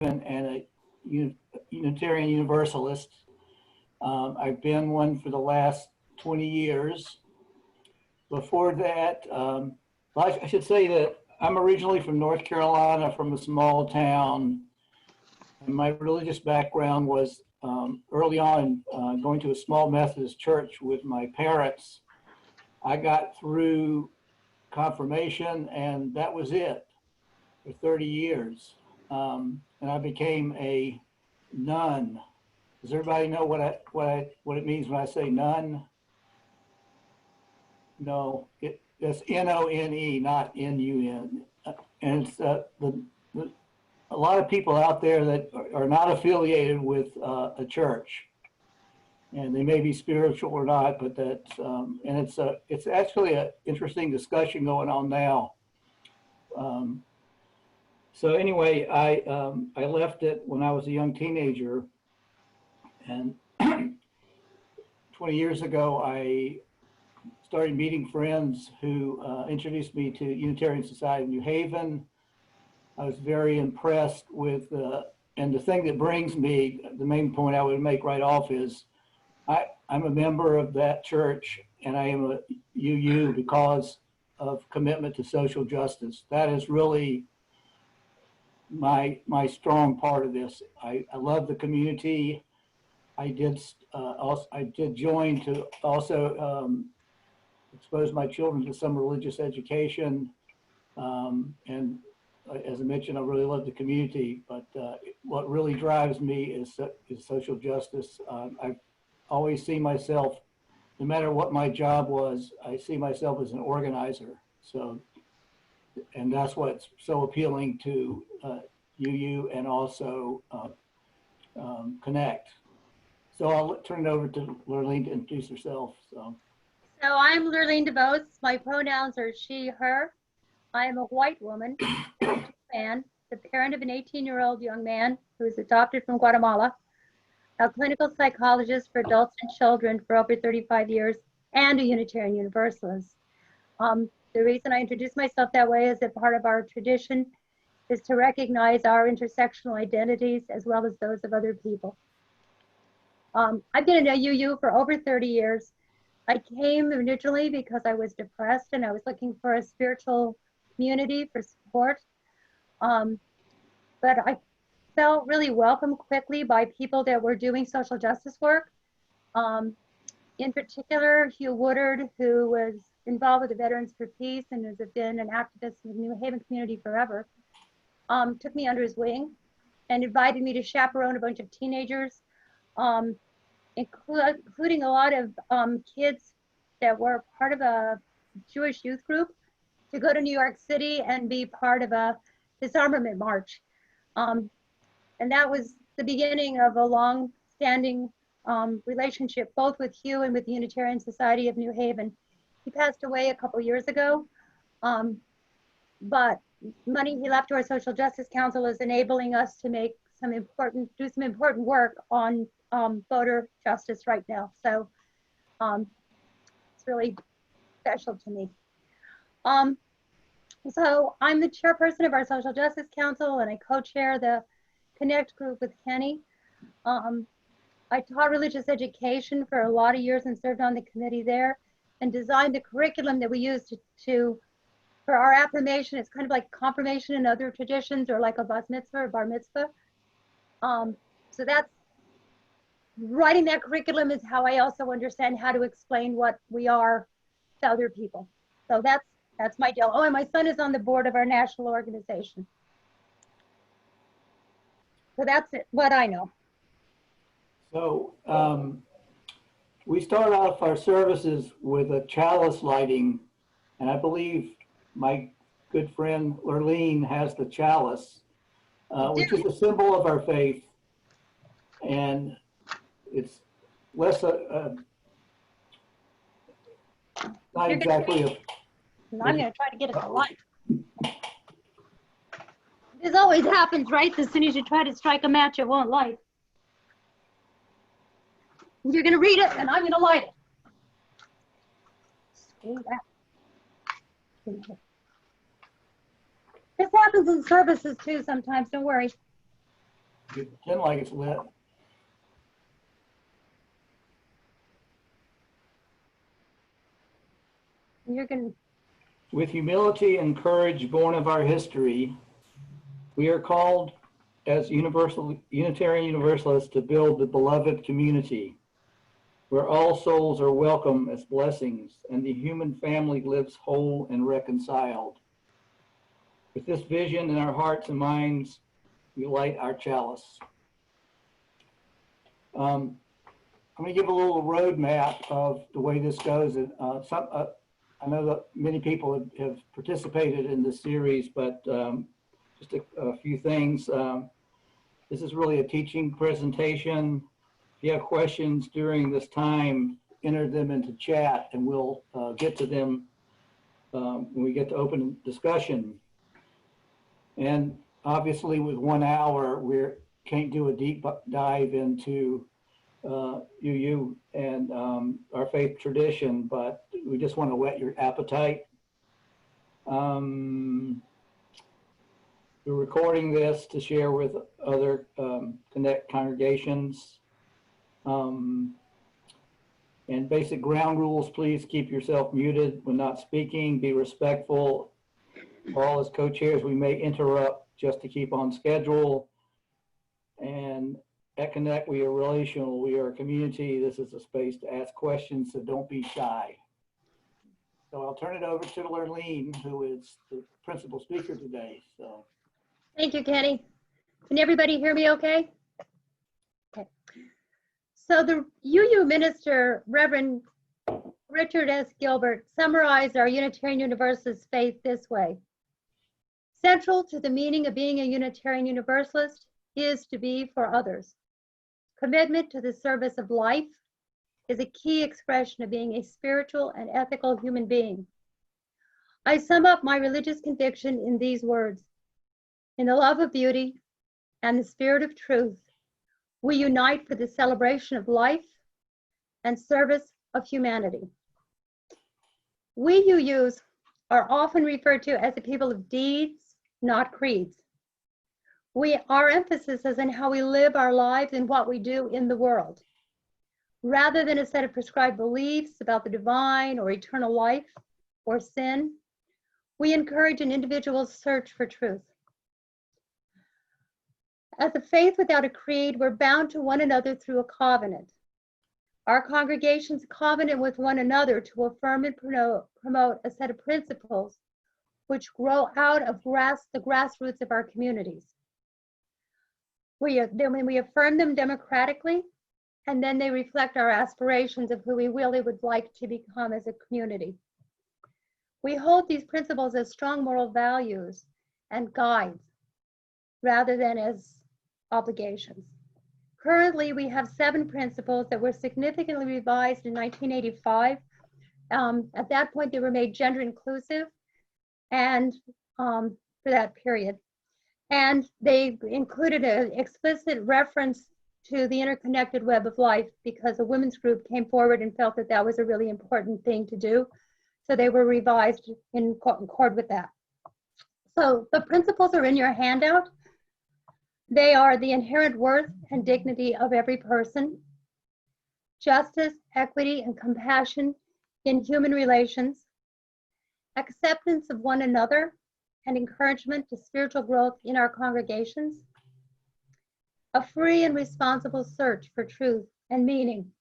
and a Unitarian Universalist. I've been one for the last 20 years. Before that, I should say that I'm originally from North Carolina, from a small town. And my religious background was early on going to a small Methodist church with my parents. I got through confirmation and that was it for 30 years. And I became a nun. Does everybody know what it means when I say nun? No, it's N-O-N-E, not N-U-N. And it's a lot of people out there that are not affiliated with a church, and they may be spiritual or not, but that's and it's actually an interesting discussion going on now. So anyway, I left it when I was a young teenager, and 20 years ago I started meeting friends who introduced me to Unitarian Society of New Haven. I was very impressed with, and the thing that brings me, the main point I would make right off is, I'm a member of that church, and I am a UU because of commitment to social justice. That is really my strong part of this. I love the community. I did join to also expose my children to some religious education, and as I mentioned, I really love the community, but what really drives me is social justice. I've always seen myself, no matter what my job was, I see myself as an organizer. So, and that's what's so appealing to UU and also Connect. So I'll turn it over to Lurline to introduce herself. So I'm Lurline DeVos. My pronouns are she, her. I am a white woman, man, the parent of an 18-year-old young man who is adopted from Guatemala, a clinical psychologist for adults and children for over 35 years, and a Unitarian Universalist. The reason I introduce myself that way is that part of our tradition is to recognize our intersectional identities as well as those of other people. I've been in a UU for over 30 years. I came originally because I was depressed and I was looking for a spiritual community for support. But I felt really welcomed quickly by people that were doing social justice work. In particular, Hugh Woodard, who was involved with the Veterans for Peace and has been an activist in the New Haven community forever, took me under his wing and invited me to chaperone a bunch of teenagers, including a lot of kids that were part of a Jewish youth group, to go to New York City and be part of a disarmament march. And that was the beginning of a long-standing relationship, both with Hugh and with the Unitarian Society of New Haven. He passed away a couple years ago, but money he left to our Social Justice Council is enabling us to make do some important work on voter justice right now. So it's really special to me. So I'm the chairperson of our Social Justice Council, and I co-chair the Connect group with Kenny. I taught religious education for a lot of years and served on the committee there, and designed the curriculum that we use for our affirmation. It's kind of like confirmation in other traditions, or like a bas mitzvah or bar mitzvah. So that's, writing that curriculum is how I also understand how to explain what we are to other people. So that's my deal. Oh, and my son is on the board of our national organization. So that's it, what I know. So we start off our services with a chalice lighting, and I believe my good friend Lurline has the chalice, which is a symbol of our faith, and it's less not exactly a. I'm going to try to get it to light. This always happens, right? As soon as you try to strike a match, it won't light. You're going to read it, and I'm going to light it. Screw that. This happens in services too sometimes, don't worry. You pretend like it's lit. You're going to, With humility and courage born of our history, we are called as Unitarian Universalists to build the beloved community where all souls are welcome as blessings and the human family lives whole and reconciled. With this vision in our hearts and minds, we light our chalice. I'm going to give a little roadmap of the way this goes. I know that many people have participated in this series, but just a few things. This is really a teaching presentation. If you have questions during this time, enter them into chat and we'll get to them when we get to open discussion. And obviously with 1 hour, we can't do a deep dive into UU and our faith tradition, but we just want to whet your appetite. We're recording this to share with other Connect congregations. And basic ground rules, please keep yourself muted when not speaking, be respectful. All as co-chairs, we may interrupt just to keep on schedule. And at Connect, we are relational, we are a community. This is a space to ask questions, so don't be shy. So I'll turn it over to Lurline, who is the principal speaker today. So. thank you, Kenny. Can everybody hear me okay? Okay. So the UU minister, Reverend Richard S. Gilbert, summarized our Unitarian Universalist faith this way. Central to the meaning of being a Unitarian Universalist is to be for others. Commitment to the service of life is a key expression of being a spiritual and ethical human being. I sum up my religious conviction in these words. In the love of beauty and the spirit of truth, we unite for the celebration of life and service of humanity. We UUs are often referred to as the people of deeds, not creeds. Our emphasis is on how we live our lives and what we do in the world. Rather than a set of prescribed beliefs about the divine or eternal life or sin, we encourage an individual's search for truth. As a faith without a creed, we're bound to one another through a covenant. Our congregations covenant with one another to affirm and promote a set of principles which grow out of the grassroots of our communities. We affirm them democratically, and then they reflect our aspirations of who we really would like to become as a community. We hold these principles as strong moral values and guides, rather than as obligations. Currently, we have 7 principles that were significantly revised in 1985. At that point, they were made gender inclusive and for that period. And they included an explicit reference to the interconnected web of life because a women's group came forward and felt that that was a really important thing to do. So they were revised in accord with that. So the principles are in your handout. They are the inherent worth and dignity of every person, justice, equity, and compassion in human relations, acceptance of one another, and encouragement to spiritual growth in our congregations, a free and responsible search for truth and meaning,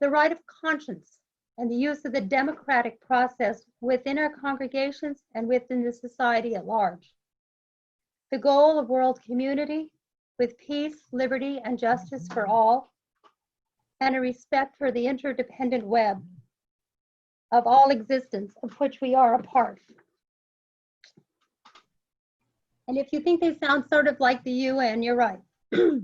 the right of conscience, and the use of the democratic process within our congregations and within the society at large. The goal of world community with peace, liberty, and justice for all, and a respect for the interdependent web of all existence of which we are a part. And if you think they sound sort of like the UN, you're right. For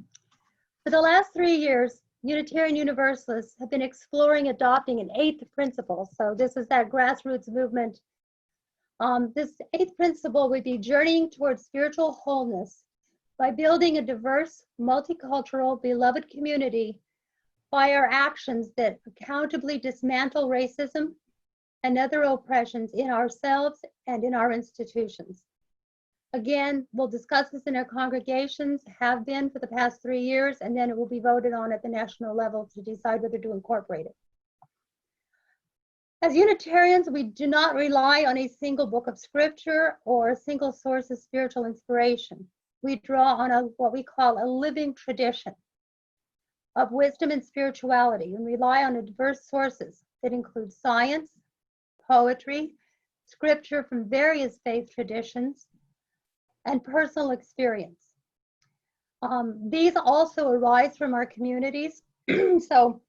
the last 3 years, Unitarian Universalists have been exploring adopting an 8th principle. So this is that grassroots movement. This 8th principle would be journeying towards spiritual wholeness by building a diverse, multicultural, beloved community by our actions that accountably dismantle racism and other oppressions in ourselves and in our institutions. Again, we'll discuss this in our congregations, have been for the past 3 years, and then it will be voted on at the national level to decide whether to incorporate it. As Unitarians, we do not rely on a single book of scripture or a single source of spiritual inspiration. We draw on what we call a living tradition of wisdom and spirituality, and rely on diverse sources that include science, poetry, scripture from various faith traditions, and personal experience. These also arise from our communities. So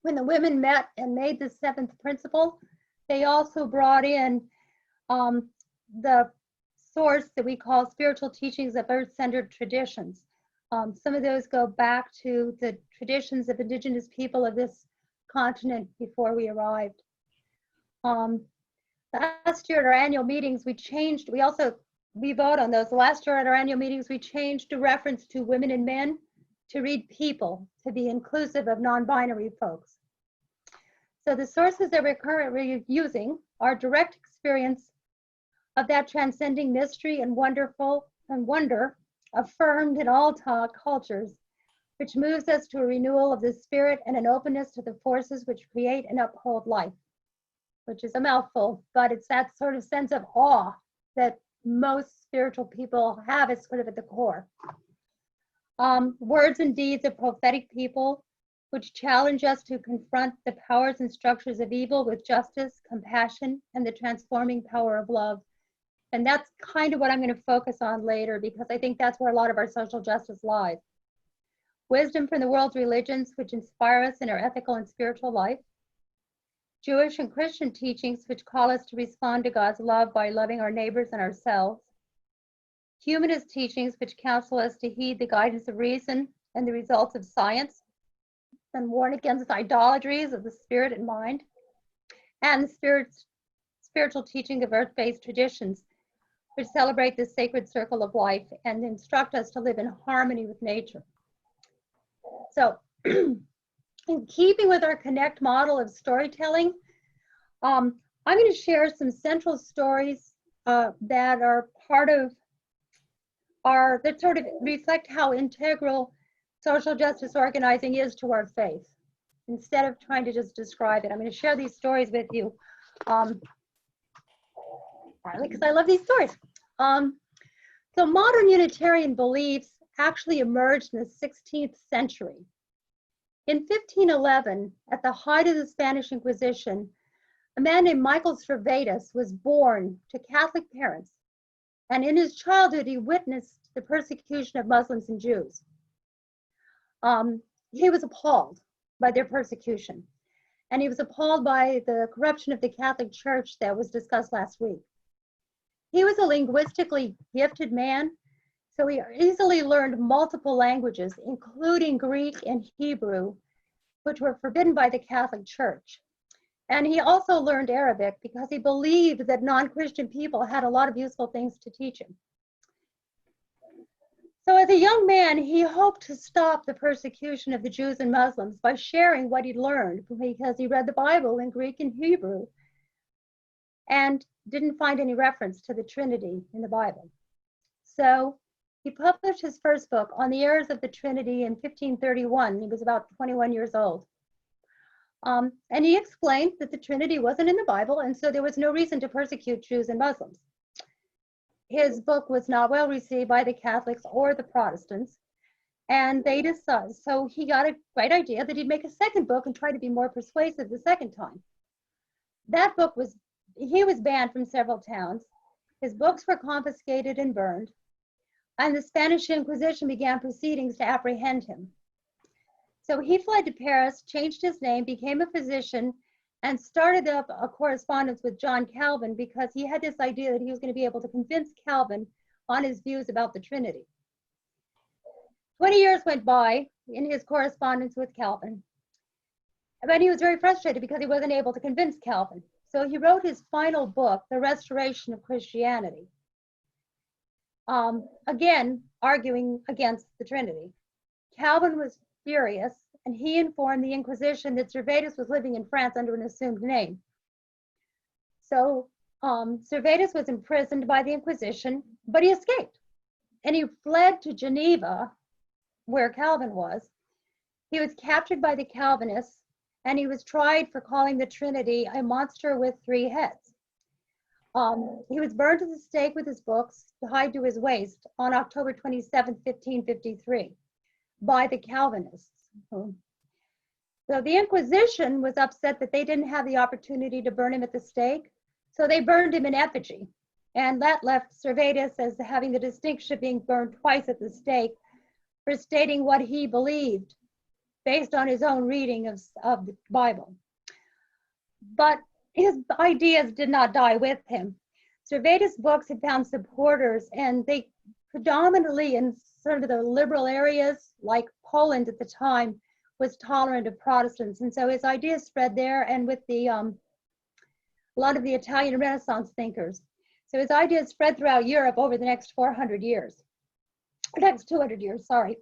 when the women met and made the seventh principle, they also brought in the source that we call spiritual teachings of earth-centered traditions. Some of those go back to the traditions of indigenous people of this continent before we arrived. Last year at our annual meetings, we vote on those. Last year at our annual meetings, we changed the reference to women and men to read people, to be inclusive of non-binary folks. So the sources that we're currently using are direct experience of that transcending mystery and wonder affirmed in all cultures, which moves us to a renewal of the spirit and an openness to the forces which create and uphold life, which is a mouthful, but it's that sort of sense of awe that most spiritual people have is sort of at the core. Words and deeds of prophetic people, which challenge us to confront the powers and structures of evil with justice, compassion, and the transforming power of love. And that's kind of what I'm going to focus on later, because I think that's where a lot of our social justice lies. Wisdom from the world's religions, which inspire us in our ethical and spiritual life. Jewish and Christian teachings, which call us to respond to God's love by loving our neighbors and ourselves. Humanist teachings, which counsel us to heed the guidance of reason and the results of science, and warn against idolatries of the spirit and mind. And the spiritual teaching of earth-based traditions, which celebrate the sacred circle of life and instruct us to live in harmony with nature. So, in keeping with our Connect model of storytelling, I'm going to share some central stories that are part of that sort of reflect how integral social justice organizing is to our faith. Instead of trying to just describe it, I'm going to share these stories with you, partly because I love these stories. So modern Unitarian beliefs actually emerged in the 16th century. In 1511, at the height of the Spanish Inquisition, a man named Michael Servetus was born to Catholic parents, and in his childhood, he witnessed the persecution of Muslims and Jews. He was appalled by their persecution, and he was appalled by the corruption of the Catholic Church that was discussed last week. He was a linguistically gifted man, so he easily learned multiple languages, including Greek and Hebrew, which were forbidden by the Catholic Church. And he also learned Arabic because he believed that non-Christian people had a lot of useful things to teach him. So as a young man, he hoped to stop the persecution of the Jews and Muslims by sharing what he'd learned, because he read the Bible in Greek and Hebrew and didn't find any reference to the Trinity in the Bible. So he published his first book, On the Errors of the Trinity, in 1531. He was about 21 years old. And he explained that the Trinity wasn't in the Bible, and so there was no reason to persecute Jews and Muslims. His book was not well received by the Catholics or the Protestants, and they decided, so he got a great idea that he'd make a second book and try to be more persuasive the second time. That book he was banned from several towns. His books were confiscated and burned, and the Spanish Inquisition began proceedings to apprehend him. So he fled to Paris, changed his name, became a physician, and started up a correspondence with John Calvin, because he had this idea that he was going to be able to convince Calvin on his views about the Trinity. 20 years went by in his correspondence with Calvin, but he was very frustrated because he wasn't able to convince Calvin. So he wrote his final book, The Restoration of Christianity, again, arguing against the Trinity. Calvin was furious, and he informed the Inquisition that Servetus was living in France under an assumed name. So Servetus was imprisoned by the Inquisition, but he escaped. And he fled to Geneva, where Calvin was. He was captured by the Calvinists, and he was tried for calling the Trinity a monster with three heads. He was burned at the stake with his books tied to his waist on October 27, 1553, by the Calvinists. So the Inquisition was upset that they didn't have the opportunity to burn him at the stake, so they burned him in effigy. And that left Servetus as having the distinction of being burned twice at the stake for stating what he believed based on his own reading of the Bible. But his ideas did not die with him. Servetus' books had found supporters, and they predominantly in sort of the liberal areas, like Poland at the time, was tolerant of Protestants. And so his ideas spread there, and with a lot of the Italian Renaissance thinkers. So his ideas spread throughout Europe over the next 400 years. Next 200 years, sorry.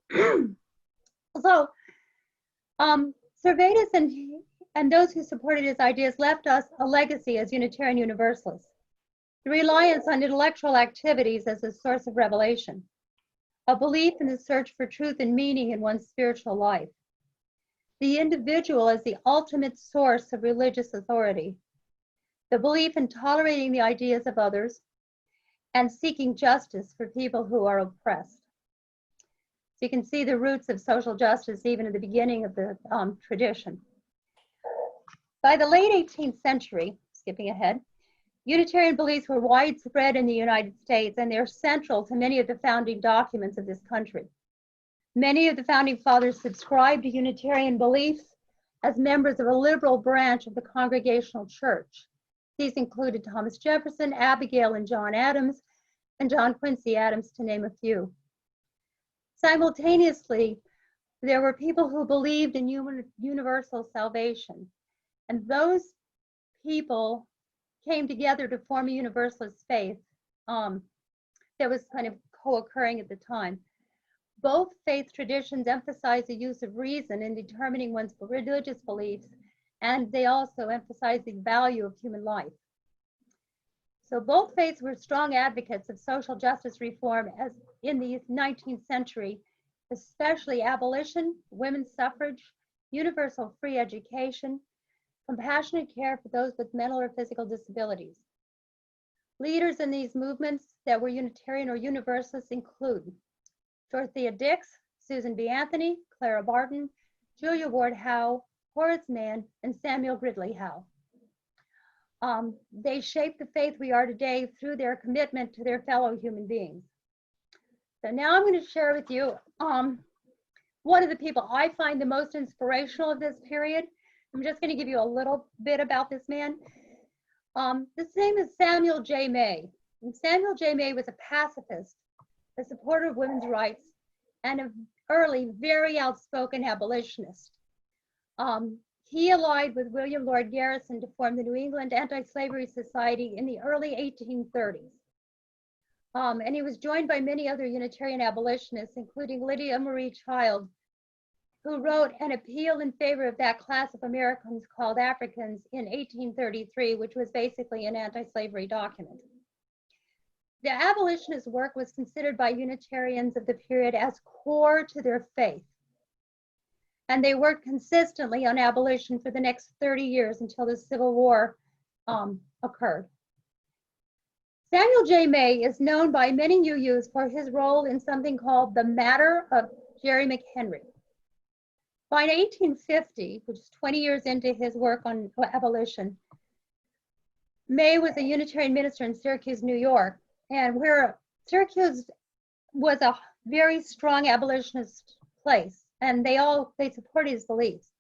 So Servetus and those who supported his ideas left us a legacy as Unitarian Universalists. The reliance on intellectual activities as a source of revelation, a belief in the search for truth and meaning in one's spiritual life, the individual as the ultimate source of religious authority, the belief in tolerating the ideas of others, and seeking justice for people who are oppressed. So you can see the roots of social justice even at the beginning of the tradition. By the late 18th century, skipping ahead, Unitarian beliefs were widespread in the United States, and they're central to many of the founding documents of this country. Many of the founding fathers subscribed to Unitarian beliefs as members of a liberal branch of the Congregational Church. These included Thomas Jefferson, Abigail and John Adams, and John Quincy Adams, to name a few. Simultaneously, there were people who believed in universal salvation, and those people came together to form a universalist faith that was kind of co-occurring at the time. Both faith traditions emphasize the use of reason in determining one's religious beliefs, and they also emphasize the value of human life. So both faiths were strong advocates of social justice reform as in the 19th century, especially abolition, women's suffrage, universal free education, compassionate care for those with mental or physical disabilities. Leaders in these movements that were Unitarian or Universalists include Dorothea Dix, Susan B. Anthony, Clara Barton, Julia Ward Howe, Horace Mann, and Samuel Gridley Howe. They shaped the faith we are today through their commitment to their fellow human beings. So now I'm going to share with you one of the people I find the most inspirational of this period. I'm just going to give you a little bit about this man. His name is Samuel J. May. And Samuel J. May was a pacifist, a supporter of women's rights, and an early, very outspoken abolitionist. He allied with William Lord Garrison to form the New England Anti-Slavery Society in the early 1830s. And he was joined by many other Unitarian abolitionists, including Lydia Marie Child, who wrote an appeal in favor of that class of Americans called Africans in 1833, which was basically an anti-slavery document. The abolitionist work was considered by Unitarians of the period as core to their faith. And they worked consistently on abolition for the next 30 years until the Civil War occurred. Samuel J. May is known by many UUs for his role in something called the Matter of Jerry McHenry. By 1850, which is 20 years into his work on abolition, May was a Unitarian minister in Syracuse, New York, and where Syracuse was a very strong abolitionist place, and they supported his beliefs.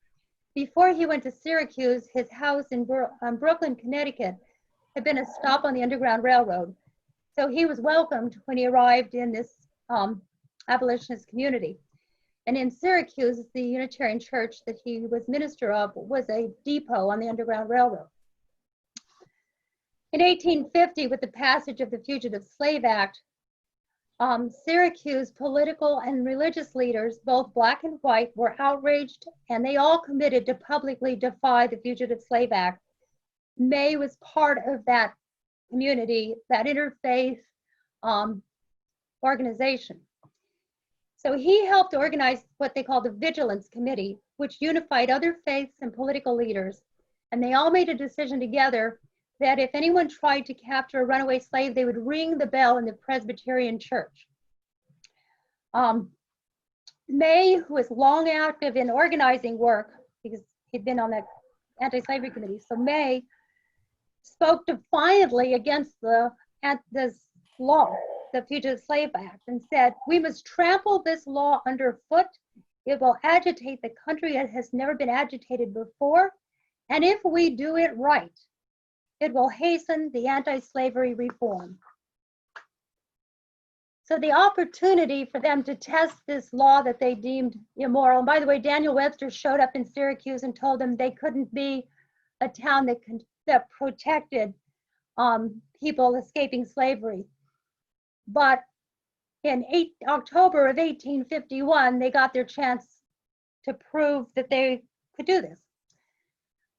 Before he went to Syracuse, his house in Brooklyn, Connecticut, had been a stop on the Underground Railroad. So he was welcomed when he arrived in this abolitionist community. And in Syracuse, the Unitarian church that he was minister of was a depot on the Underground Railroad. In 1850, with the passage of the Fugitive Slave Act, Syracuse political and religious leaders, both black and white, were outraged, and they all committed to publicly defy the Fugitive Slave Act. May was part of that community, that interfaith organization. So he helped organize what they called the Vigilance Committee, which unified other faiths and political leaders. And they all made a decision together that if anyone tried to capture a runaway slave, they would ring the bell in the Presbyterian Church. May, who was long active in organizing work, because he'd been on the anti-slavery committee, so May spoke defiantly against this law, the Fugitive Slave Act, and said, "We must trample this law underfoot. It will agitate the country as has never been agitated before. And if we do it right, it will hasten the anti-slavery reform." So the opportunity for them to test this law that they deemed immoral, and by the way, Daniel Webster showed up in Syracuse and told them they couldn't be a town that protected people escaping slavery. But in October of 1851, they got their chance to prove that they could do this.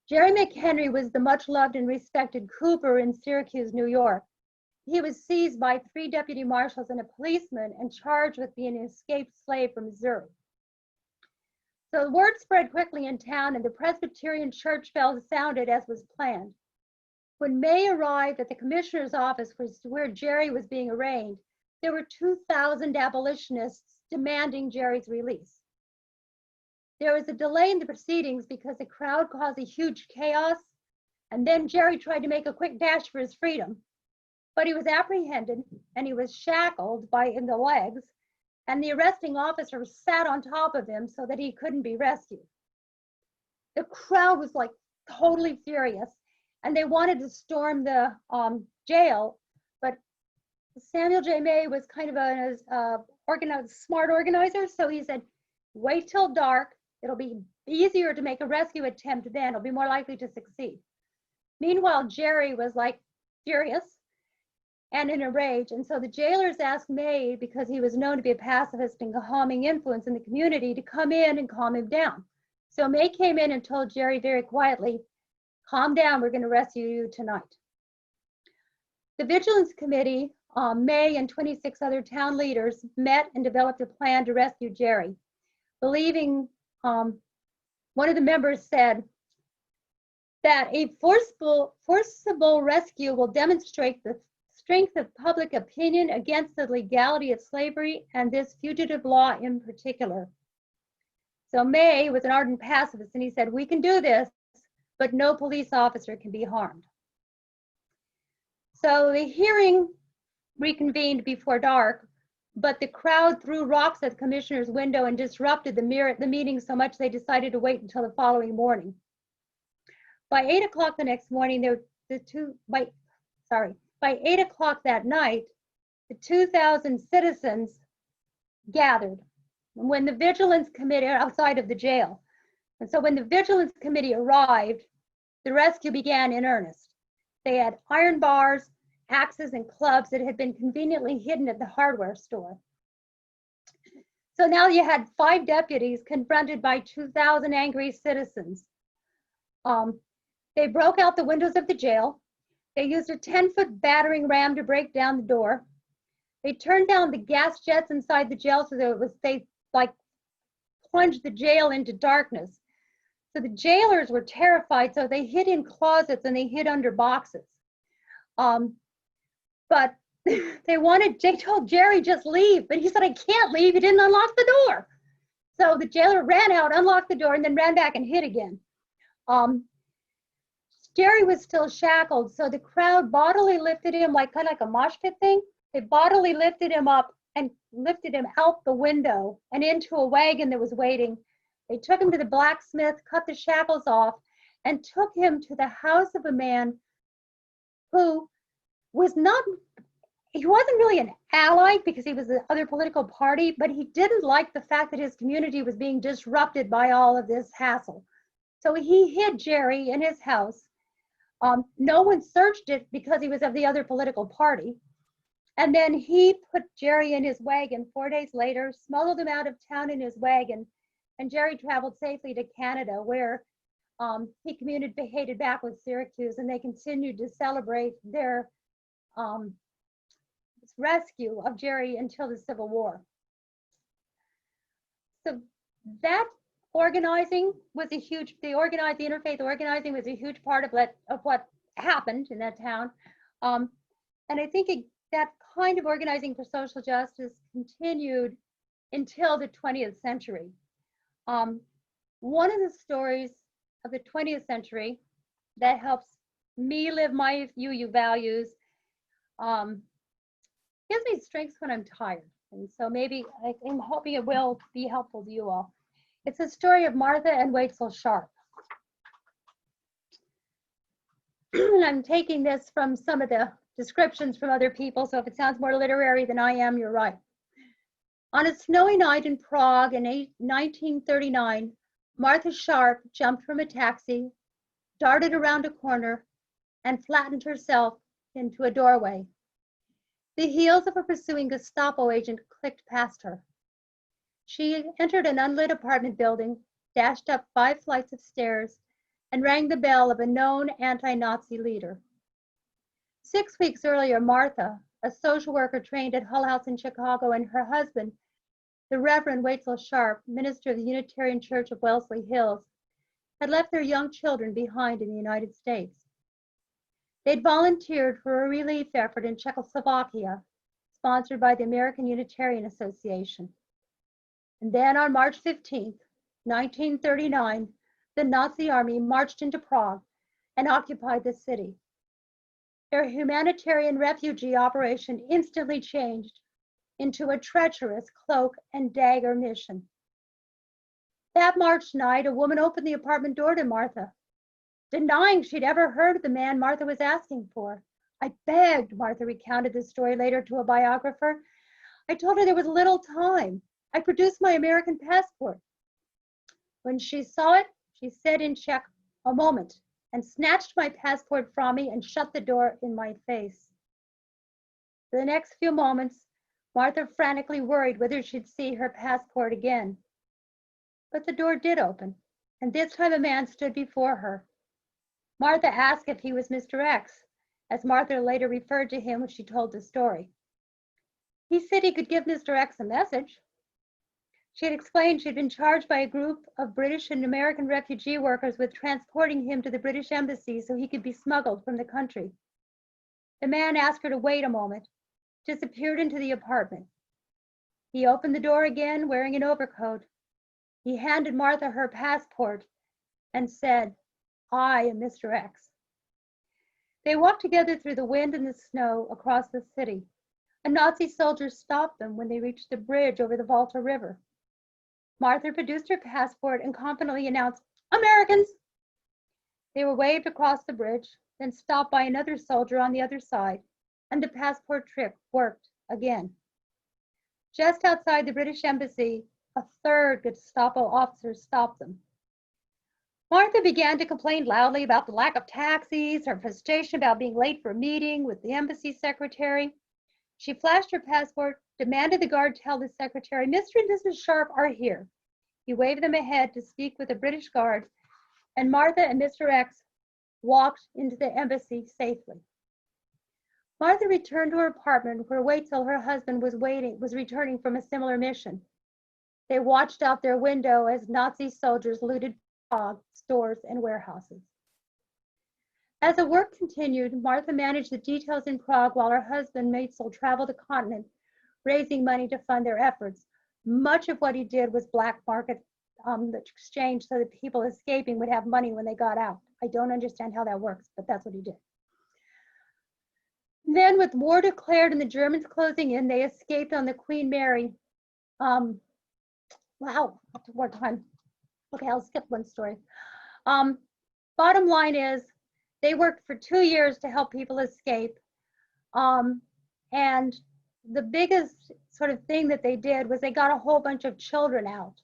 Jerry McHenry was the much loved and respected Cooper in Syracuse, New York. He was seized by 3 deputy marshals and a policeman and charged with being an escaped slave from Missouri. So the word spread quickly in town and the Presbyterian church bell sounded as was planned. When May arrived at the commissioner's office where Jerry was being arraigned, there were 2,000 abolitionists demanding Jerry's release. There was a delay in the proceedings because the crowd caused a huge chaos, and then Jerry tried to make a quick dash for his freedom. But he was apprehended and he was shackled in the legs, and the arresting officer sat on top of him so that he couldn't be rescued. The crowd was like totally furious, and they wanted to storm the jail, but Samuel J. May was kind of a smart organizer, so he said, "Wait till dark. It'll be easier to make a rescue attempt then. It'll be more likely to succeed." Meanwhile, Jerry was like furious and in a rage, and so the jailers asked May, because he was known to be a pacifist and calming influence in the community, to come in and calm him down. So May came in and told Jerry very quietly, "Calm down, we're going to rescue you tonight." The Vigilance Committee, May and 26 other town leaders met and developed a plan to rescue Jerry. Believing, one of the members said that a forcible rescue will demonstrate the strength of public opinion against the legality of slavery and this fugitive law in particular. So May was an ardent pacifist, and he said, "We can do this, but no police officer can be harmed." So the hearing reconvened before dark, but the crowd threw rocks at the commissioner's window and disrupted the meeting so much they decided to wait until the following morning. By 8 o'clock the next morning, by 8 o'clock that night, the 2,000 citizens gathered when the Vigilance Committee outside of the jail. And so when the Vigilance Committee arrived, the rescue began in earnest. They had iron bars, axes, and clubs that had been conveniently hidden at the hardware store. So now you had 5 deputies confronted by 2,000 angry citizens. They broke out the windows of the jail. They used a 10-foot battering ram to break down the door. They turned down the gas jets inside the jail so that they plunged the jail into darkness. So the jailers were terrified, so they hid in closets and they hid under boxes. But they told Jerry, "Just leave," but he said, "I can't leave, he didn't unlock the door." So the jailer ran out, unlocked the door, and then ran back and hid again. Jerry was still shackled, so the crowd bodily lifted him kind of like a mosh pit thing. They bodily lifted him up and lifted him out the window and into a wagon that was waiting. They took him to the blacksmith, cut the shackles off, and took him to the house of a man who he wasn't really an ally because he was the other political party, but he didn't like the fact that his community was being disrupted by all of this hassle. So he hid Jerry in his house. No one searched it because he was of the other political party. And then he put Jerry in his wagon 4 days later, smuggled him out of town in his wagon, and Jerry traveled safely to Canada, where he communicated back with Syracuse, and they continued to celebrate their um, rescue of Jerry until the Civil War. So that organizing was a huge, the interfaith organizing was a huge part of what happened in that town. And I think that kind of organizing for social justice continued until the 20th century. One of the stories of the 20th century that helps me live my UU values gives me strength when I'm tired. And so maybe I'm hoping it will be helpful to you all. It's a story of Martha and Waitzel Sharp. And I'm taking this from some of the descriptions from other people, so if it sounds more literary than I am, you're right. On a snowy night in Prague in 1939, Martha Sharp jumped from a taxi, darted around a corner, and flattened herself into a doorway. The heels of a pursuing Gestapo agent clicked past her. She entered an unlit apartment building, dashed up 5 flights of stairs, and rang the bell of a known anti-Nazi leader. 6 weeks earlier, Martha, a social worker trained at Hull House in Chicago, and her husband, the Reverend Waitzel Sharp, minister of the Unitarian Church of Wellesley Hills, had left their young children behind in the United States. They'd volunteered for a relief effort in Czechoslovakia, sponsored by the American Unitarian Association. And then on March 15th, 1939, the Nazi army marched into Prague and occupied the city. Their humanitarian refugee operation instantly changed into a treacherous cloak and dagger mission. That March night, a woman opened the apartment door to Martha, denying she'd ever heard of the man Martha was asking for. I begged, Martha recounted this story later to a biographer. I told her there was little time. I produced my American passport. When she saw it, she said in Czech, "A moment," and snatched my passport from me and shut the door in my face. For the next few moments, Martha frantically worried whether she'd see her passport again. But the door did open, and this time a man stood before her. Martha asked if he was Mr. X, as Martha later referred to him when she told the story. He said he could give Mr. X a message. She had explained she'd been charged by a group of British and American refugee workers with transporting him to the British embassy so he could be smuggled from the country. The man asked her to wait a moment, disappeared into the apartment. He opened the door again, wearing an overcoat. He handed Martha her passport and said, "I am Mr. X." They walked together through the wind and the snow across the city. A Nazi soldier stopped them when they reached the bridge over the Volta River. Martha produced her passport and confidently announced, "Americans!" They were waved across the bridge, then stopped by another soldier on the other side, and the passport trick worked again. Just outside the British embassy, a third Gestapo officer stopped them. Martha began to complain loudly about the lack of taxis, her frustration about being late for a meeting with the embassy secretary. She flashed her passport, demanded the guard tell the secretary, "Mr. and Mrs. Sharp are here." He waved them ahead to speak with the British guard, and Martha and Mr. X walked into the embassy safely. Martha returned to her apartment where Waitzel, her husband, was returning from a similar mission. They watched out their window as Nazi soldiers looted Prague stores and warehouses. As the work continued, Martha managed the details in Prague while her husband, Waitzel, traveled the continent, raising money to fund their efforts. Much of what he did was black market exchange so that people escaping would have money when they got out. I don't understand how that works, but that's what he did. Then, with war declared and the Germans closing in, they escaped on the Queen Mary. Wow, after wartime. Okay, I'll skip one story. Bottom line is, they worked for 2 years to help people escape. And the biggest sort of thing that they did was they got a whole bunch of children out.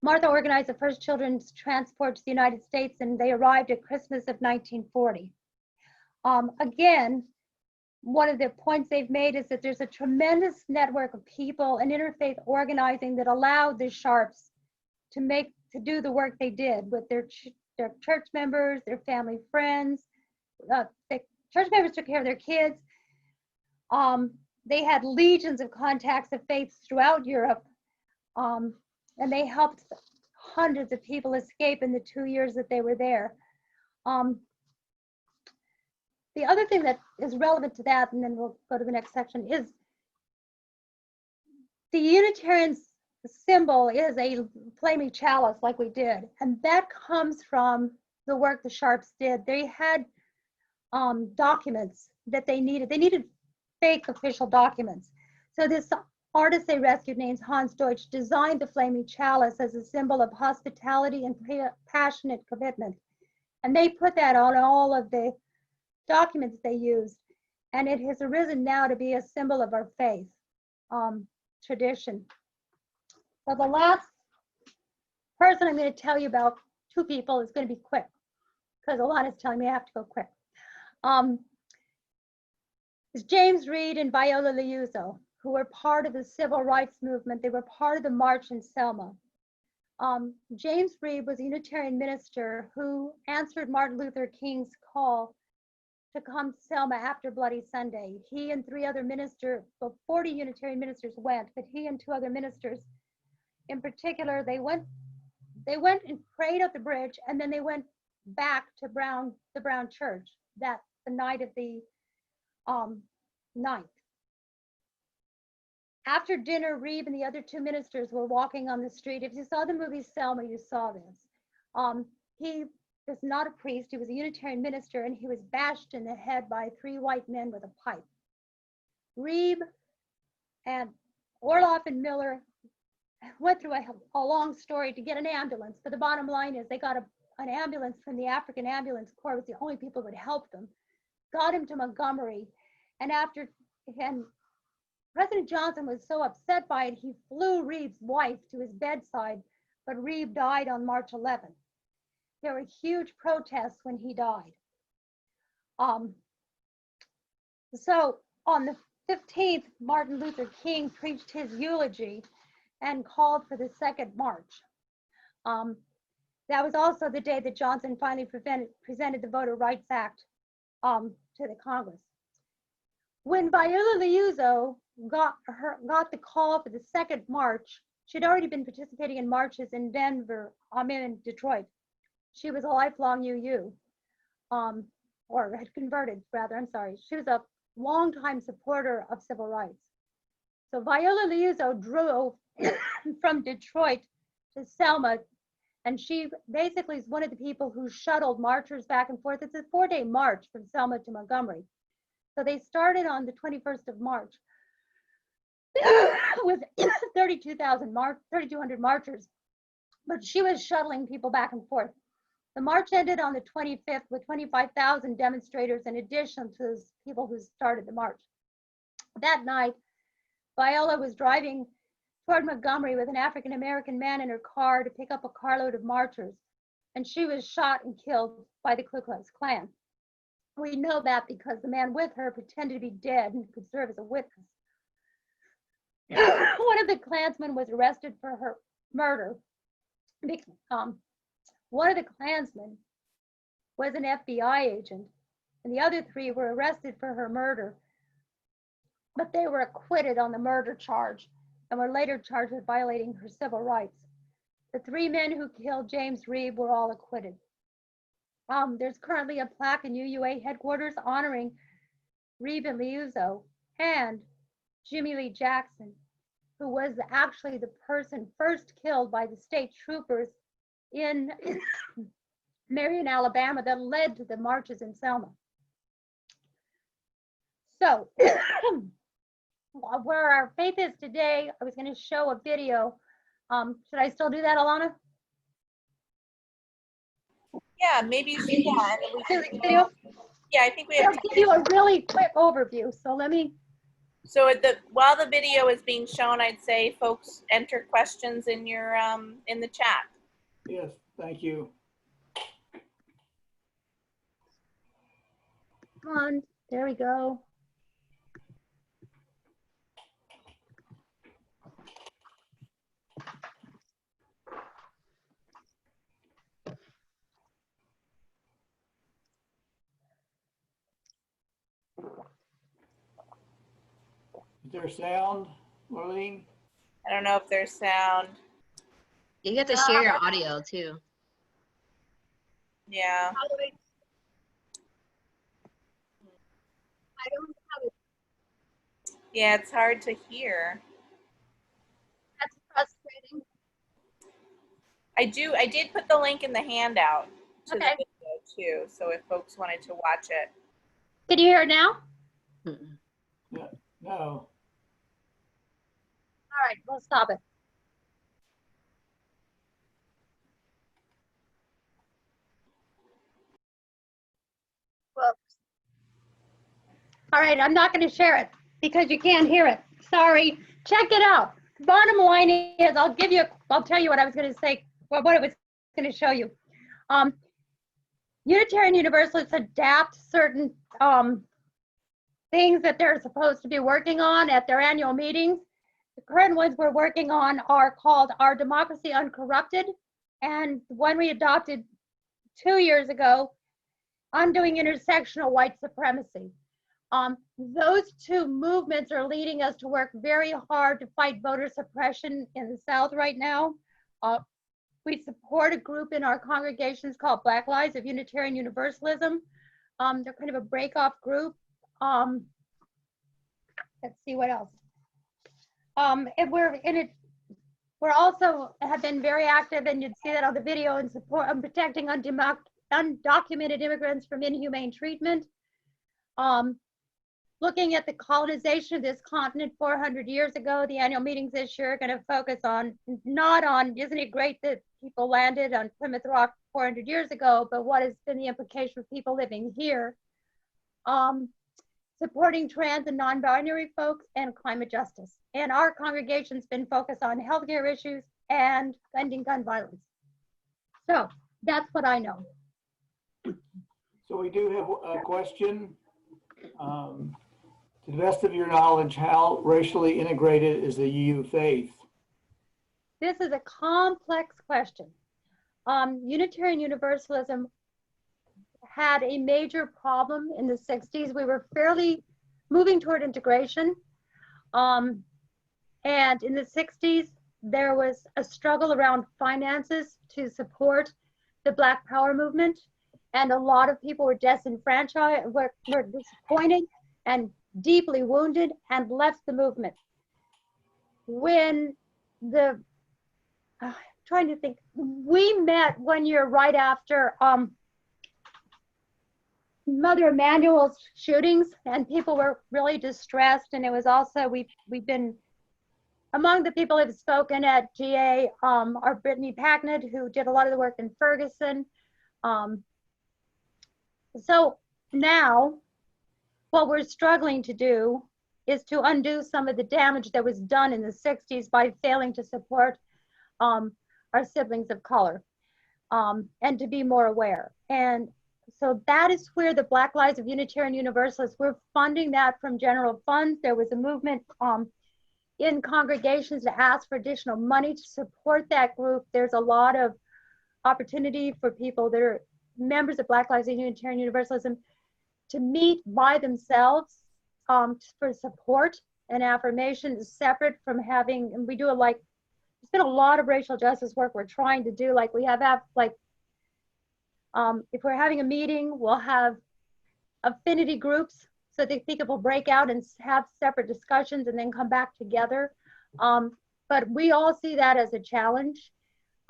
Martha organized the first children's transport to the United States, and they arrived at Christmas of 1940. Again, one of the points they've made is that there's a tremendous network of people and interfaith organizing that allowed the Sharps to do the work they did with their church members, their family friends. church members took care of their kids. They had legions of contacts of faiths throughout Europe, and they helped hundreds of people escape in the 2 years that they were there. The other thing that is relevant to that, and then we'll go to the next section, is the Unitarian symbol is a flaming chalice like we did, and that comes from the work the Sharps did. They had documents that they needed. They needed fake official documents. So this artist they rescued, named Hans Deutsch, designed the flaming chalice as a symbol of hospitality and passionate commitment. And they put that on all of the documents they used. And it has arisen now to be a symbol of our faith tradition. So the last person I'm going to tell you about, two people, is going to be quick, because Alana's telling me I have to go quick. Is James Reed and Viola Liuzzo, who were part of the civil rights movement. They were part of the march in Selma. James Reed was a Unitarian minister who answered Martin Luther King's call to come to Selma after Bloody Sunday. He and 3 other ministers, well, 40 Unitarian ministers went, but he and 2 other ministers in particular, they went and prayed at the bridge, and then they went back to the Brown Church the night of the 9th. After dinner, Reeb and the other 2 ministers were walking on the street. If you saw the movie Selma, you saw this. He was not a priest, he was a Unitarian minister, and he was bashed in the head by 3 white men with a pipe. Reeb and Orloff and Miller went through a long story to get an ambulance, but the bottom line is they got an ambulance from the African Ambulance Corps. It was the only people who would help them. Got him to Montgomery, and President Johnson was so upset by it, he flew Reeb's wife to his bedside, but Reeb died on March 11th. There were huge protests when he died. So on the 15th, Martin Luther King preached his eulogy and called for the second march. That was also the day that Johnson finally presented the Voter Rights Act to the Congress. When Viola Liuzzo got the call for the second march, she'd already been participating in marches in Denver, in Detroit. She was a lifelong UU, or had converted rather, I'm sorry. She was a longtime supporter of civil rights. So Viola Liuzzo drove from Detroit to Selma, and she basically is one of the people who shuttled marchers back and forth. It's a 4-day march from Selma to Montgomery. So they started on the 21st of March with 3,200 marchers, but she was shuttling people back and forth. The march ended on the 25th with 25,000 demonstrators in addition to those people who started the march. That night, Viola was driving toward Montgomery with an African-American man in her car to pick up a carload of marchers, and she was shot and killed by the Ku Klux Klan. We know that because the man with her pretended to be dead and could serve as a witness. One of the Klansmen was arrested for her murder. One of the Klansmen was an FBI agent, and the other 3 were arrested for her murder, but they were acquitted on the murder charge and were later charged with violating her civil rights. The 3 men who killed James Reeb were all acquitted. There's currently a plaque in UUA headquarters honoring Reeb and Liuzzo and Jimmy Lee Jackson, who was actually the person first killed by the state troopers in Marion, Alabama, that led to the marches in Selma. So where our faith is today, I was going to show a video. Should I still do that, Alana? Yeah, maybe you should. Video? Yeah, I think we have. I'll give you a really quick overview. So let me. So while the video is being shown, I'd say folks enter questions in your in the chat. Yes, thank you. Come on, there we go. Is there sound, Lurline? I don't know if there's sound. You get to share your audio too. Yeah. I don't have it. Yeah, it's hard to hear. That's frustrating. I did put the link in the handout to Okay. the video too, so if folks wanted to watch it. Can you hear it now? Mm-mm. No. All right, we'll stop it. Whoops. All right, I'm not going to share it because you can't hear it. Sorry. Check it out. Bottom line is, I'll tell you what I was going to say, what I was going to show you. Unitarian Universalists adapt certain things that they're supposed to be working on at their annual meetings. The current ones we're working on are called Our Democracy Uncorrupted, and one we adopted 2 years ago, Undoing Intersectional White Supremacy. Those two movements are leading us to work very hard to fight voter suppression in the South right now. We support a group in our congregations called Black Lives of Unitarian Universalism. They're kind of a break-off group. Let's see what else. And we're in it. We're also have been very active, and you'd see that on the video, in support of protecting undocumented immigrants from inhumane treatment. Looking at the colonization of this continent 400 years ago, the annual meetings this year are going to focus on, not on, isn't it great that people landed on Plymouth Rock 400 years ago, but what has been the implication for people living here. Supporting trans and non-binary folks and climate justice. And our congregation's been focused on healthcare issues and ending gun violence. So that's what I know. So we do have a question. To the best of your knowledge, how racially integrated is the UU faith? This is a complex question. Unitarian Universalism had a major problem in the 60s. We were fairly moving toward integration. And in the 60s, there was a struggle around finances to support the Black Power movement. And a lot of people were disenfranchised, were disappointed and deeply wounded and left the movement. When trying to think, we met 1 year right after Mother Emanuel's shootings, and people were really distressed. And it was also, we've been, among the people who have spoken at GA are Brittany Packnett, who did a lot of the work in Ferguson. So now what we're struggling to do is to undo some of the damage that was done in the 60s by failing to support our siblings of color and to be more aware. And so that is where the Black Lives of Unitarian Universalists, we're funding that from general funds. There was a movement in congregations to ask for additional money to support that group. There's a lot of opportunity for people that are members of Black Lives of Unitarian Universalism to meet by themselves for support and affirmation, separate from having, and we do there's been a lot of racial justice work we're trying to do. Like we have if we're having a meeting, we'll have affinity groups so that people break out and have separate discussions and then come back together. But we all see that as a challenge.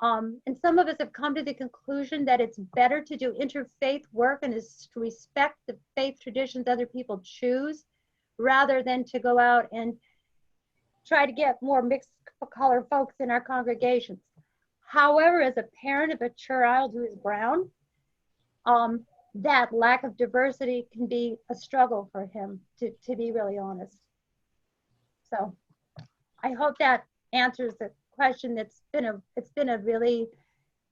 And some of us have come to the conclusion that it's better to do interfaith work and is to respect the faith traditions other people choose, rather than to go out and try to get more mixed color folks in our congregations. However, as a parent of a child who is brown, that lack of diversity can be a struggle for him, to be really honest. So I hope that answers the question. It's been a really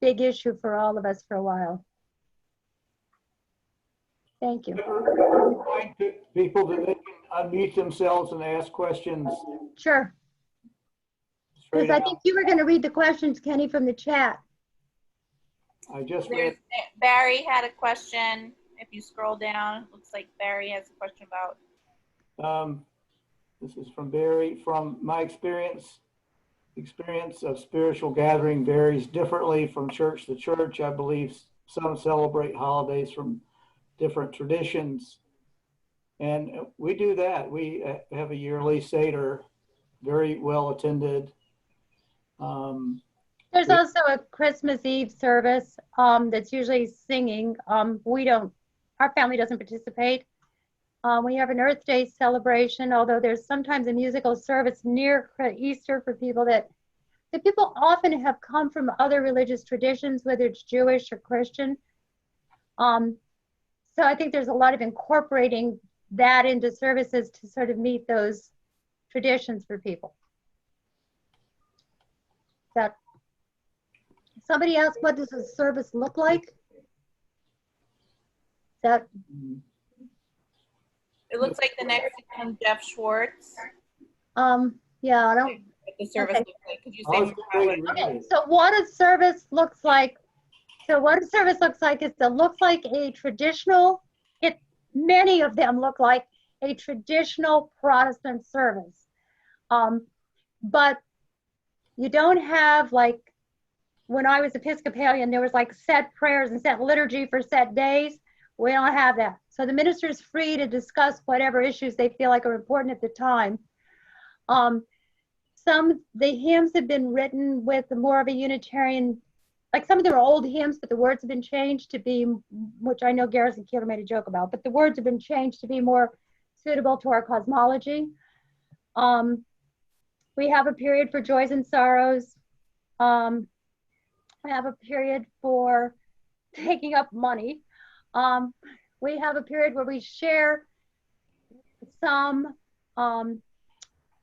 big issue for all of us for a while. Thank you. Remind people that they can unmute themselves and ask questions. Sure. Because I think you were going to read the questions, Kenny, from the chat. I just read. Barry had a question. If you scroll down, it looks like Barry has a question about. This is from Barry. From my experience of spiritual gathering varies differently from church to church. I believe some celebrate holidays from different traditions. And we do that. We have a yearly Seder, very well attended. There's also a Christmas Eve service that's usually singing. Our family doesn't participate. We have an Earth Day celebration, although there's sometimes a musical service near Easter for people that the people often have come from other religious traditions, whether it's Jewish or Christian. So I think there's a lot of incorporating that into services to sort of meet those traditions for people. Somebody asked, what does a service look like? It looks like the next one, Jeff Schwartz. Yeah, I don't. What the service Okay. looks like. Could you say Okay, so what a service looks like. So what a service looks like is it looks like a traditional, many of them look like a traditional Protestant service. But you don't have, like, when I was Episcopalian, there was like set prayers and set liturgy for set days. We don't have that. So the minister is free to discuss whatever issues they feel like are important at the time. The hymns have been written with more of a Unitarian, like some of them are old hymns, but the words have been changed to be, which I know Garrison Keeler made a joke about, but the words have been changed to be more suitable to our cosmology. We have a period for joys and sorrows. We have a period for taking up money. We have a period where we share some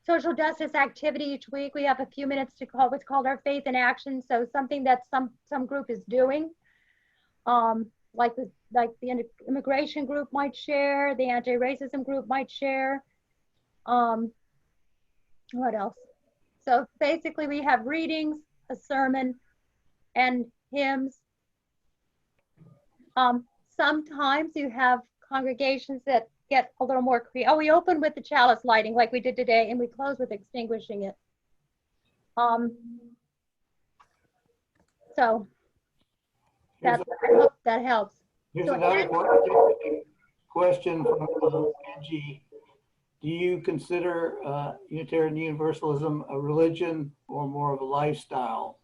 social justice activity each week. We have a few minutes to call what's called our faith in action. So something that some group is doing, like the immigration group might share, the anti-racism group might share. What else? So basically we have readings, a sermon, and hymns. Sometimes you have congregations that get a little more creative. Oh, we open with the chalice lighting like we did today, and we close with extinguishing it. So I hope that helps. Here's So another question from Angie. Do you consider Unitarian Universalism a religion or more of a lifestyle?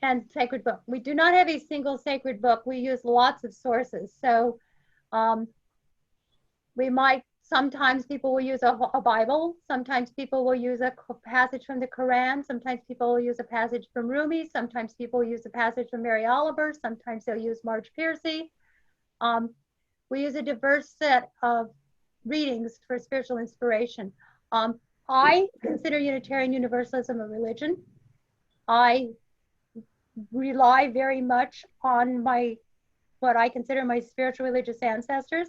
And sacred book. We do not have a single sacred book. We use lots of sources. So sometimes people will use a Bible. Sometimes people will use a passage from the Quran. Sometimes people will use a passage from Rumi. Sometimes people use a passage from Mary Oliver. Sometimes they'll use Marge Piercy. We use a diverse set of readings for spiritual inspiration. I consider Unitarian Universalism a religion. I rely very much on what I consider my spiritual religious ancestors.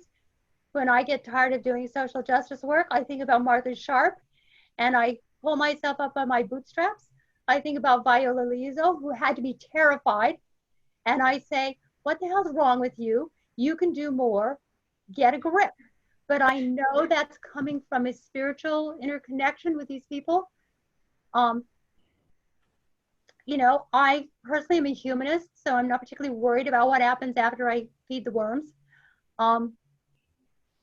When I get tired of doing social justice work, I think about Martha Sharp and I pull myself up on my bootstraps. I think about Viola Liuzzo, who had to be terrified. And I say, what the hell's wrong with you? You can do more, get a grip. But I know that's coming from a spiritual interconnection with these people. You know, I personally am a humanist, so I'm not particularly worried about what happens after I feed the worms.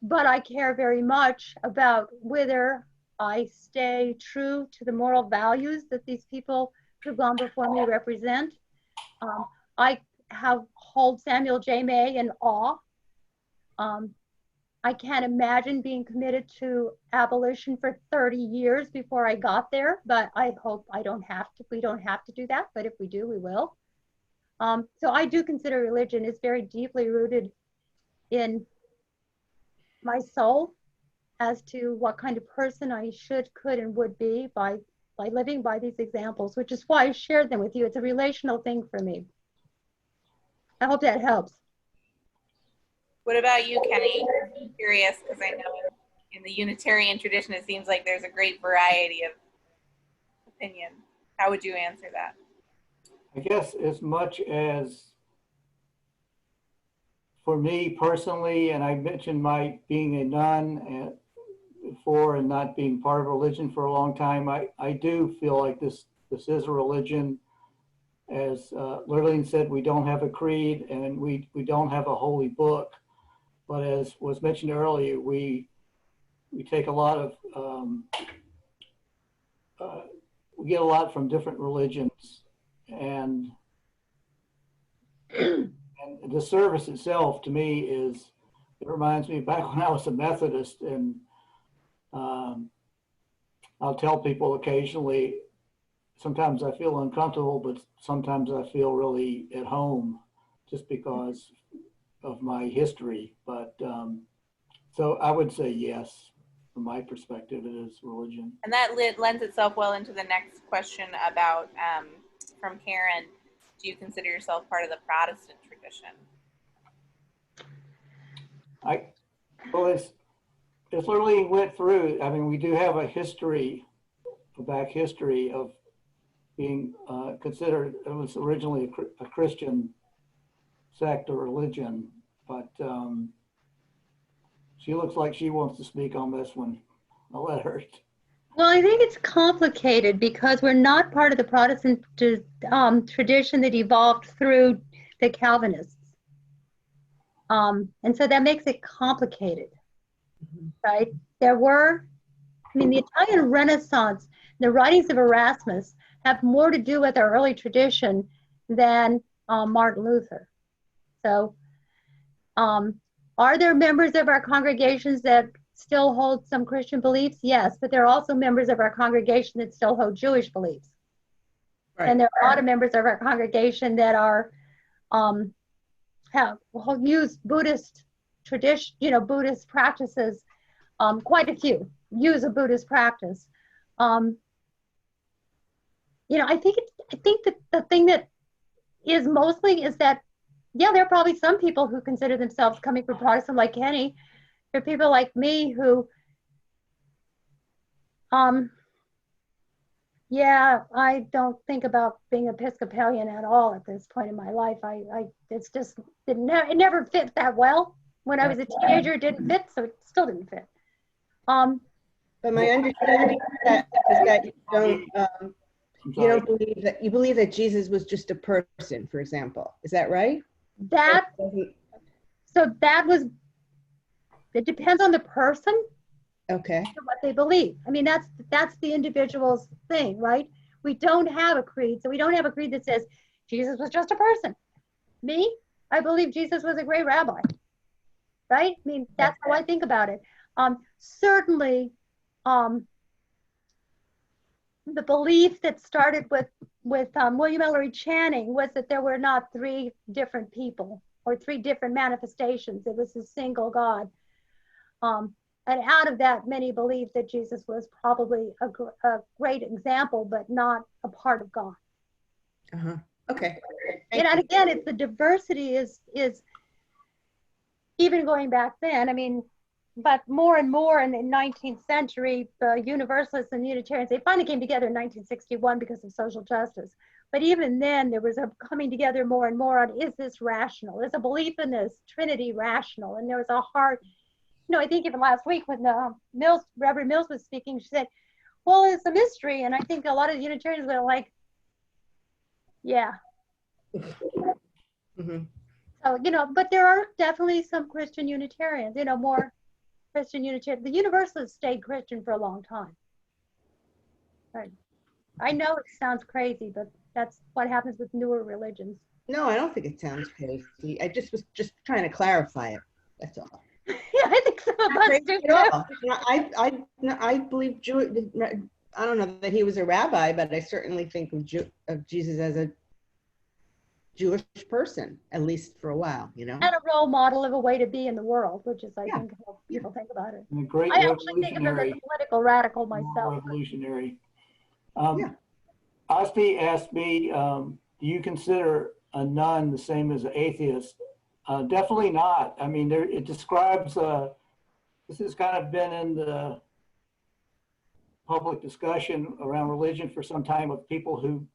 But I care very much about whether I stay true to the moral values that these people who've gone before me represent. I hold Samuel J. May in awe. I can't imagine being committed to abolition for 30 years before I got there, but I hope we don't have to do that, but if we do, we will. So I do consider religion is very deeply rooted in my soul as to what kind of person I should, could, and would be by living by these examples, which is why I shared them with you. It's a relational thing for me. I hope that helps. What about you, Kenny? I'm curious, because I know in the Unitarian tradition, it seems like there's a great variety of opinion. How would you answer that? I guess as much as for me personally, and I mentioned my being a nun, before and not being part of religion for a long time, I do feel like this is a religion. As Lurline said, we don't have a creed and we don't have a holy book. But as was mentioned earlier, we take a lot of, we get a lot from different religions, and the service itself to me is, it reminds me back when I was a Methodist, and I'll tell people occasionally, sometimes I feel uncomfortable, but sometimes I feel really at home just because of my history. But so I would say yes, from my perspective, it is religion. And that lends itself well into the next question about, from Karen, do you consider yourself part of the Protestant tradition? Well, it's literally went through, I mean, we do have a history, a back history of being considered, it was originally a Christian sect or religion, but she looks like she wants to speak on this one. I'll let her. Well, I think it's complicated because we're not part of the Protestant tradition that evolved through the Calvinists. And so that makes it complicated, right? There were, I mean, the Italian Renaissance, the writings of Erasmus have more to do with our early tradition than Martin Luther. So are there members of our congregations that still hold some Christian beliefs? Yes, but there are also members of our congregation that still hold Jewish beliefs. Right. And there are a lot of members of our congregation that are use Buddhist tradition, Buddhist practices. Quite a few use a Buddhist practice. I think that the thing that is mostly is that, yeah, there are probably some people who consider themselves coming from Protestant, like Kenny. There are people like me who, yeah, I don't think about being Episcopalian at all at this point in my life. It's just, it never fit that well. When I was a teenager, it didn't fit, so it still didn't fit. But my understanding is that you don't believe that, you believe that Jesus was just a person, for example. Is that right? It depends on the person. Okay. What they believe. I mean, that's the individual's thing, right? We don't have a creed. So we don't have a creed that says Jesus was just a person. Me, I believe Jesus was a great rabbi, right? I mean, that's how I think about it. Certainly, the belief that started with William Ellery Channing was that there were not three different people or three different manifestations. It was a single God. And out of that, many believe that Jesus was probably a great example, but not a part of God. Okay. And again, it's the diversity is even going back then. I mean, but more and more in the 19th century, the Universalists and Unitarians, they finally came together in 1961 because of social justice. But even then, there was a coming together more and more on, is this rational? Is a belief in this Trinity rational? And there was a hard, I think even last week when Reverend Mills was speaking, she said, well, it's a mystery. And I think a lot of the Unitarians were like, yeah. Mm-hmm. So, but there are definitely some Christian Unitarians, more Christian Unitarians. The Universalists stayed Christian for a long time. Right. I know it sounds crazy, but that's what happens with newer religions. No, I don't think it sounds crazy. I was just trying to clarify it. That's all. Yeah, I think some of us do too. I believe I don't know that he was a rabbi, but I certainly think of Jesus as a Jewish person, at least for a while, And a role model of a way to be in the world, which is, I think, how people think about it. And a great I actually think of him as a political radical myself. Revolutionary. Osti asked me, do you consider a nun the same as an atheist? Definitely not. I mean, it describes, this has kind of been in the public discussion around religion for some time, of people who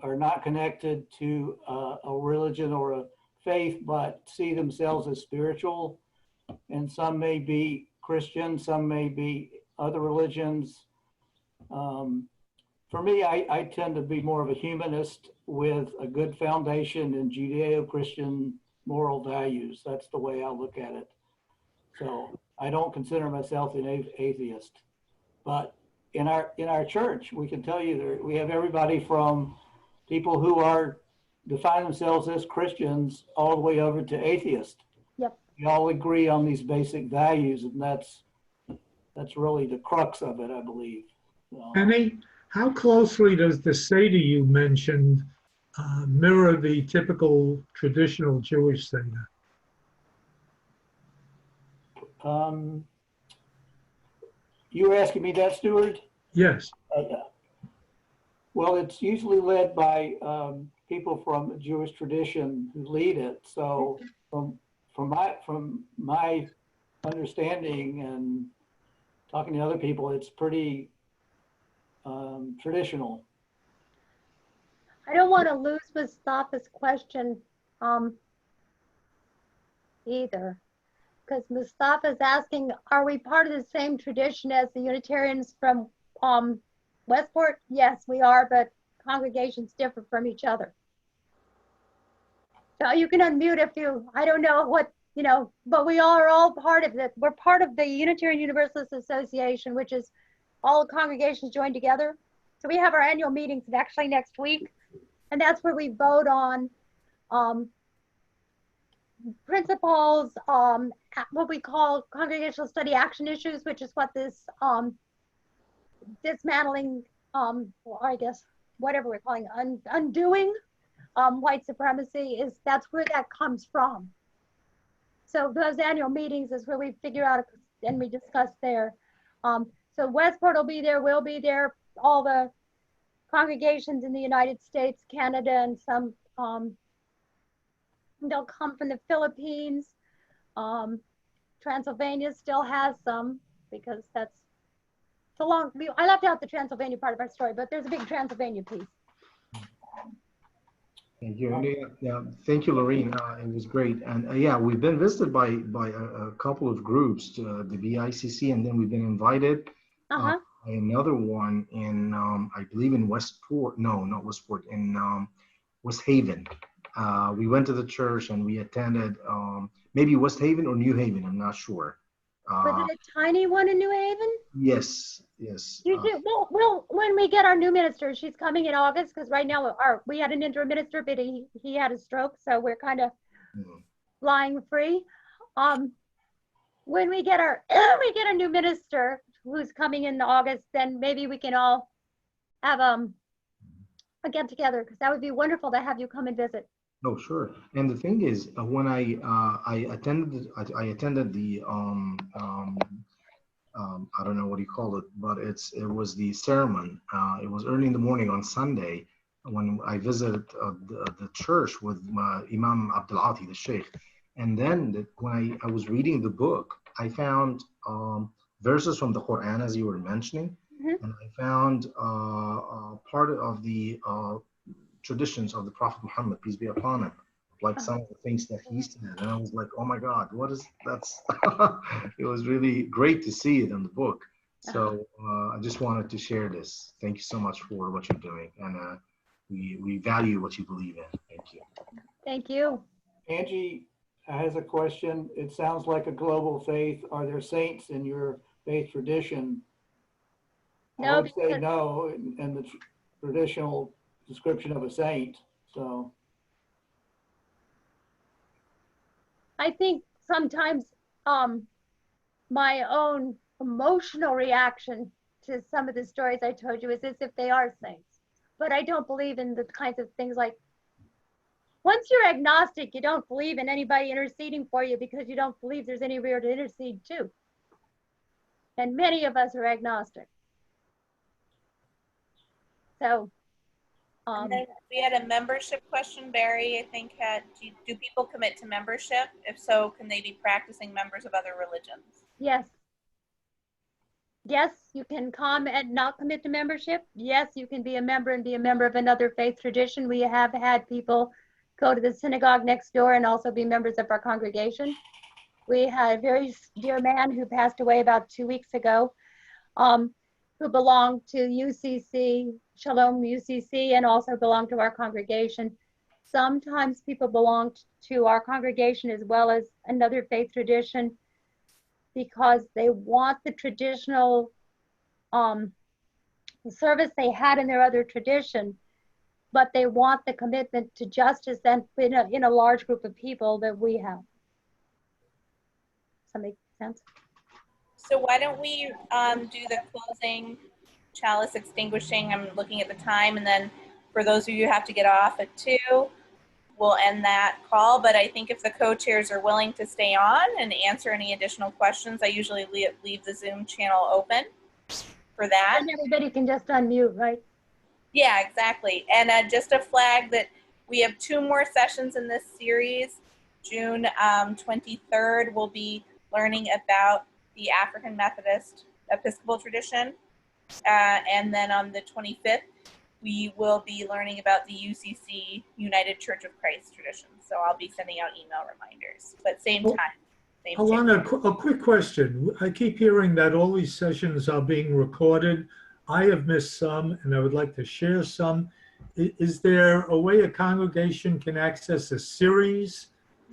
are not connected to a religion or a faith, but see themselves as spiritual. And some may be Christian, some may be other religions. For me, I tend to be more of a humanist with a good foundation in Judeo-Christian moral values. That's the way I look at it. So I don't consider myself an atheist, but in our church, we can tell you that we have everybody from people who define themselves as Christians all the way over to atheists. Yep. We all agree on these basic values, and that's really the crux of it, I believe. So, Penny, how closely does the Seder you mentioned mirror the typical traditional Jewish Seder? you were asking me that, Stuart? Yes. Well, it's usually led by people from the Jewish tradition who lead it. So from my understanding and talking to other people, it's pretty traditional. I don't want to lose Mustafa's question either, because Mustafa's asking, are we part of the same tradition as the Unitarians from Westport? Yes, we are, but congregations differ from each other. So you can unmute if you, I don't know what, but we are all part of it. We're part of the Unitarian Universalist Association, which is all the congregations joined together. So we have our annual meetings actually next week. And that's where we vote on principles, what we call congregational study action issues, which is what this dismantling, or I guess whatever we're calling undoing white supremacy is. That's where that comes from. So those annual meetings is where we figure out and we discuss there. So Westport will be there, we'll be there, all the congregations in the United States, Canada, and some, they'll come from the Philippines. Transylvania still has some, because that's so long. I left out the Transylvania part of our story, but there's a big Transylvania piece. Thank you. Yeah, thank you, Lorraine. It was great. And yeah, we've been visited by a couple of groups, the BICC, and then we've been invited by another one in, I believe in Westport. No, not Westport, in West Haven. We went to the church and we attended maybe West Haven or New Haven, I'm not sure. Was it a tiny one in New Haven? Yes, yes. You do. Well, when we get our new minister, she's coming in August, because right now we had an interim minister, but he had a stroke, so we're kind of flying free. When we get our new minister who's coming in August, then maybe we can all have a get together, because that would be wonderful to have you come and visit. Oh, sure. And the thing is, when I attended the I don't know what you call it, but it was the sermon. It was early in the morning on Sunday when I visited the church with Imam Abdul Ati, the Sheikh. And then when I was reading the book, I found verses from the Quran, as you were mentioning, and I found part of the traditions of the Prophet Muhammad, peace be upon him, like some of the things that he said. And I was like, oh my God, that's, it was really great to see it in the book. So I just wanted to share this. Thank you so much for what you're doing. And we value what you believe in. Thank you. Thank you. Angie has a question. It sounds like a global faith. Are there saints in your faith tradition? No, I would say no in the traditional description of a saint. So I think sometimes my own emotional reaction to some of the stories I told you is as if they are saints. But I don't believe in the kinds of things like, once you're agnostic, you don't believe in anybody interceding for you because you don't believe there's anywhere to intercede to. And many of us are agnostic. So and then we had a membership question. Barry, I think, do people commit to membership? If so, can they be practicing members of other religions? Yes. Yes, you can come and not commit to membership. Yes, you can be a member and be a member of another faith tradition. We have had people go to the synagogue next door and also be members of our congregation. We had a very dear man who passed away about 2 weeks ago, who belonged to UCC, Shalom UCC, and also belonged to our congregation. Sometimes people belong to our congregation as well as another faith tradition because they want the traditional service they had in their other tradition, but they want the commitment to justice and in a large group of people that we have. Does that make sense? So why don't we do the closing chalice extinguishing? I'm looking at the time, and then for those of you who have to get off at 2, we'll end that call. But I think if the co-chairs are willing to stay on and answer any additional questions, I usually leave the Zoom channel open for that. And everybody can just unmute, right? Yeah, exactly. And just a flag that we have 2 more sessions in this series. June 23rd, we'll be learning about the African Methodist Episcopal tradition. And then on the 25th, we will be learning about the UCC United Church of Christ tradition. So I'll be sending out email reminders, but same time. Same Alana, a quick question. I keep hearing that all these sessions are being recorded. I have missed some, and I would like to share some. Is there a way a congregation can access a series?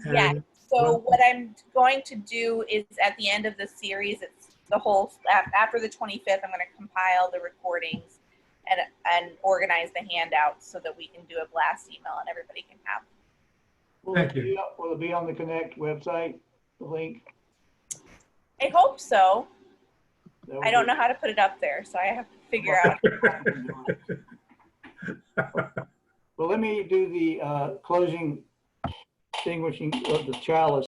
Yeah, so what I'm going to do is at the end of the series, it's the whole, after the 25th, I'm going to compile the recordings and organize the handouts so that we can do a blast email and everybody can have them. Thank you. Will it be on the Connect website, the link? I hope so. That would I don't be- know how to put it up there, so I have to figure out. Well, let me do the closing extinguishing of the chalice.